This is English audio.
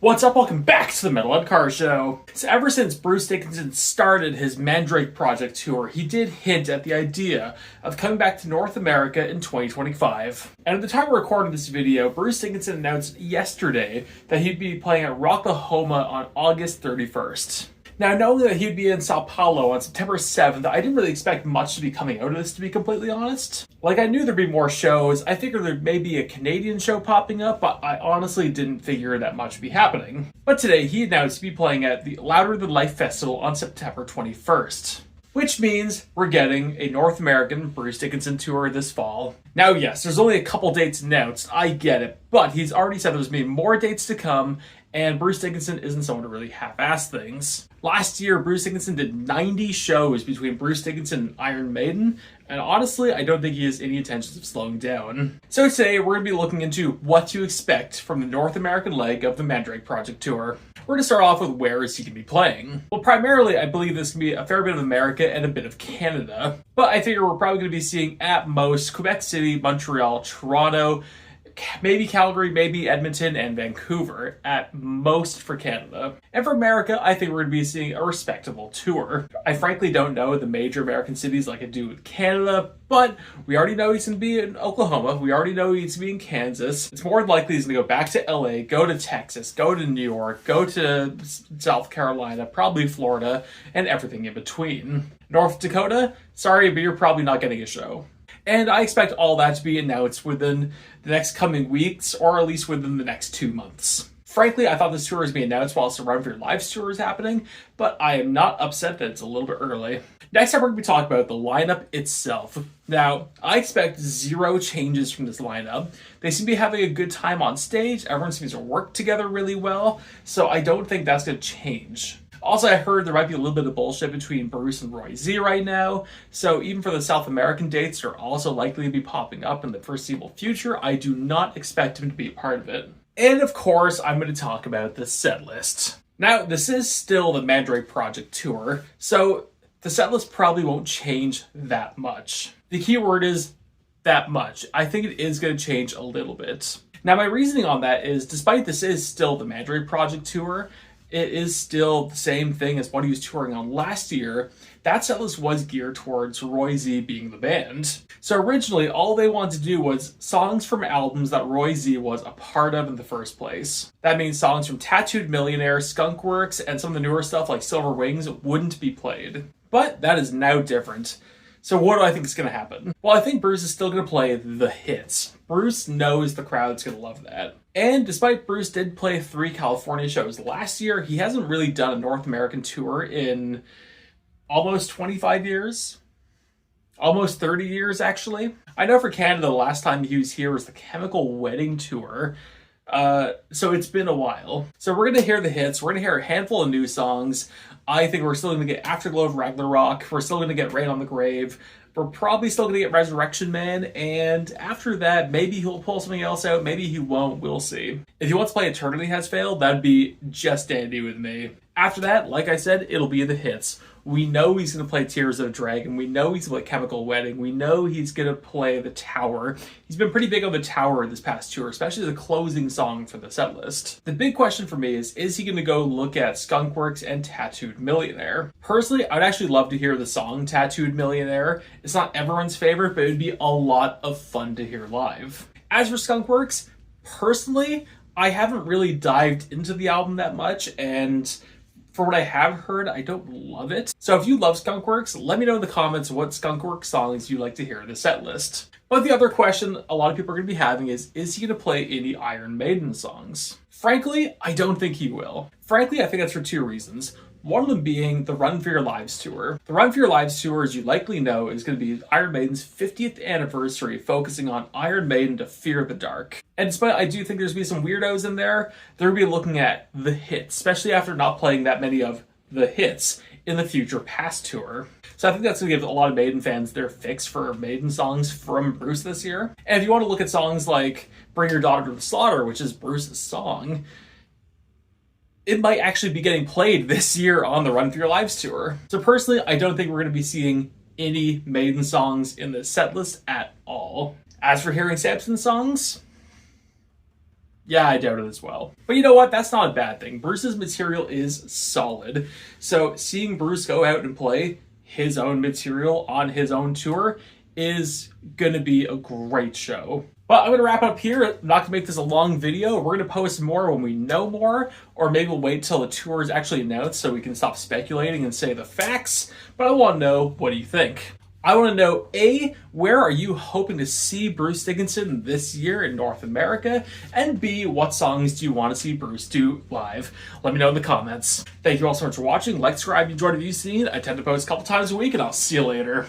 What's up? Welcome back to the Metal Ed Car Show. So ever since Bruce Dickinson started his Mandrake Project tour, he did hint at the idea of coming back to North America in 2025. And at the time we're recording this video, Bruce Dickinson announced yesterday that he'd be playing at Rocklahoma on August 31st. Now, knowing that he'd be in Sao Paulo on September 7th, I didn't really expect much to be coming out of this, to be completely honest. Like, I knew there'd be more shows. I figured there may be a Canadian show popping up, but I honestly didn't figure that much would be happening. But today, he announced to be playing at the Louder Than Life Festival on September 21st. Which means we're getting a North American Bruce Dickinson tour this fall. Now, yes, there's only a couple dates announced, I get it, but he's already said there's going to be more dates to come, and Bruce Dickinson isn't someone to really half-ass things. Last year, Bruce Dickinson did 90 shows between Bruce Dickinson and Iron Maiden, and honestly, I don't think he has any intentions of slowing down. So today, we're going to be looking into what to expect from the North American leg of the Mandrake Project Tour. We're going to start off with where is he going to be playing. Well, primarily, I believe this can be a fair bit of America and a bit of Canada. But I figure we're probably going to be seeing, at most, Quebec City, Montreal, Toronto, maybe Calgary, maybe Edmonton, and Vancouver, at most for Canada. And for America, I think we're going to be seeing a respectable tour. I frankly don't know the major American cities like I do with Canada, but we already know he's going to be in Oklahoma. We already know he's going to be in Kansas. It's more than likely he's going to go back to LA, go to Texas, go to New York, go to South Carolina, probably Florida, and everything in between. North Dakota, sorry, but you're probably not getting a show. And I expect all that to be announced within the next coming weeks, or at least within the next 2 months. Frankly, I thought this tour was being announced while the Run for Your Lives tour is happening, but I am not upset that it's a little bit early. Next up, we're going to be talking about the lineup itself. Now, I expect zero changes from this lineup. They seem to be having a good time on stage. Everyone seems to work together really well, so I don't think that's going to change. Also, I heard there might be a little bit of bullshit between Bruce and Roy Z right now, so even for the South American dates that are also likely to be popping up in the foreseeable future, I do not expect him to be a part of it. And of course, I'm going to talk about the set list. Now, this is still the Mandrake Project Tour, so the set list probably won't change that much. The key word is that much. I think it is going to change a little bit. Now, my reasoning on that is, despite this is still the Mandrake Project Tour, it is still the same thing as what he was touring on last year. That setlist was geared towards Roy Z being the band. So originally, all they wanted to do was songs from albums that Roy Z was a part of in the first place. That means songs from Tattooed Millionaire, Skunkworks, and some of the newer stuff like Silver Wings wouldn't be played. But that is now different. So what do I think is going to happen? Well, I think Bruce is still going to play the hits. Bruce knows the crowd's going to love that. And despite Bruce did play 3 California shows last year, he hasn't really done a North American tour in almost 25 years. Almost 30 years, actually. I know for Canada, the last time he was here was the Chemical Wedding Tour. So it's been a while. So we're going to hear the hits. We're going to hear a handful of new songs. I think we're still going to get Afterglow of Ragnarok. We're still going to get Rain on the Grave. We're probably still going to get Resurrection Man. And after that, maybe he'll pull something else out. Maybe he won't. We'll see. If he wants to play Eternity Has Failed, that'd be just dandy with me. After that, like I said, it'll be the hits. We know he's going to play Tears of a Dragon. We know he's going to play Chemical Wedding. We know he's going to play The Tower. He's been pretty big on The Tower this past tour, especially the closing song for the set list. The big question for me is he going to go look at Skunkworks and Tattooed Millionaire? Personally, I'd actually love to hear the song Tattooed Millionaire. It's not everyone's favorite, but it would be a lot of fun to hear live. As for Skunkworks, personally, I haven't really dived into the album that much, and for what I have heard, I don't love it. So if you love Skunkworks, let me know in the comments what Skunkworks songs you'd like to hear in the set list. But the other question a lot of people are going to be having is he going to play any Iron Maiden songs? Frankly, I don't think he will. Frankly, I think that's for 2 reasons. One of them being the Run for Your Lives tour. The Run for Your Lives tour, as you likely know, is going to be Iron Maiden's 50th anniversary, focusing on Iron Maiden to Fear the Dark. And despite I do think there's going to be some weirdos in there, they're going to be looking at the hits, especially after not playing that many of the hits in the Future Past tour. So I think that's going to give a lot of Maiden fans their fix for Maiden songs from Bruce this year. And if you want to look at songs like Bring Your Daughter to the Slaughter, which is Bruce's song, it might actually be getting played this year on the Run for Your Lives tour. So personally, I don't think we're going to be seeing any Maiden songs in the set list at all. As for hearing Samson songs, Yeah, I doubt it as well. But you know what? That's not a bad thing. Bruce's material is solid. So seeing Bruce go out and play his own material on his own tour is going to be a great show. Well, I'm going to wrap up here. I'm not going to make this a long video. We're going to post more when we know more, or maybe we'll wait till the tour is actually announced so we can stop speculating and say the facts. But I want to know, what do you think? I want to know, A, where are you hoping to see Bruce Dickinson this year in North America? And B, what songs do you want to see Bruce do live? Let me know in the comments. Thank you all so much for watching. Like, subscribe if you enjoyed the view scene. I tend to post a couple times a week, and I'll see you later.